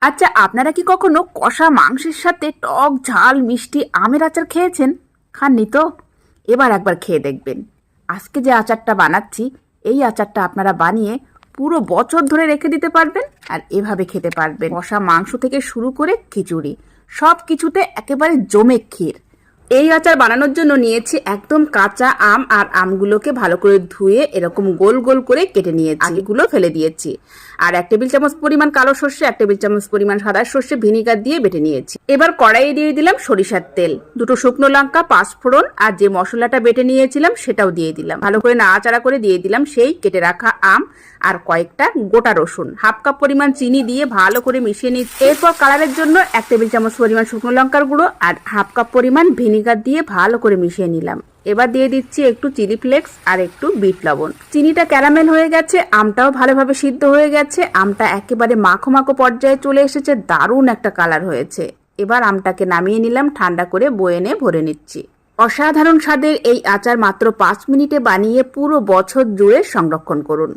আচ্ছা, আপনারা কি কখনো কষা মাংসের সাথে টক ঝাল মিষ্টি আমের আচার খেয়েছেন? খাননি তো? এবার একবার খেয়ে দেখবেন। আজকে যে আচারটা বানাচ্ছি, এই আচারটা আপনারা বানিয়ে পুরো বছর ধরে রেখে দিতে পারবেন আর এভাবে খেতে পারবেন। কষা মাংস থেকে শুরু করে খিচুড়ি, সব কিছুতে একেবারে জমে ক্ষীর। এই আচার বানানোর জন্য নিয়েছি একদম কাঁচা আম, আর আমগুলোকে ভালো করে ধুয়ে এরকম গোল গোল করে কেটে নিয়েছি, এগুলো ফেলে দিয়েছি। আর 1 টেবিল চামচ পরিমাণ কালো সর্ষে, 1 টেবিল চামচ পরিমাণ সাদা সর্ষে ভিনিগার দিয়ে বেটে নিয়েছি। এবার কড়াইয়ে দিয়ে দিলাম সরিষার তেল, 2টো শুকনো লঙ্কা, 5 ফোড়ন, আর যে মশলাটা বেটে নিয়েছিলাম সেটাও দিয়ে দিলাম। ভালো করে নাড়াচাড়া করে দিয়ে দিলাম সেই কেটে রাখা আম আর কয়েকটা গোটা রসুন। 1/2 কাপ পরিমাণ চিনি দিয়ে ভালো করে মিশিয়ে নিচ্ছি। এরপর কালারের জন্য 1 টেবিল চামচ পরিমাণ শুকনো লঙ্কার গুঁড়ো আর 1/2 কাপ পরিমাণ ভিনিগার দিয়ে ভালো করে মিশিয়ে নিলাম। এবার দিয়ে দিচ্ছি একটু চিলি ফ্লেক্স আর একটু বিট লবণ। চিনিটা ক্যারামেল হয়ে গেছে, আমটাও ভালোভাবে সিদ্ধ হয়ে গেছে, আমটা একেবারে মাখো মাখো পর্যায়ে চলে এসেছে, দারুণ একটা কালার হয়েছে। এবার আমটাকে নামিয়ে নিলাম, ঠান্ডা করে বয়েনে ভরে নিচ্ছি। অসাধারণ স্বাদের এই আচার মাত্র 5 মিনিটে বানিয়ে পুরো বছর জুড়ে সংরক্ষণ করুন।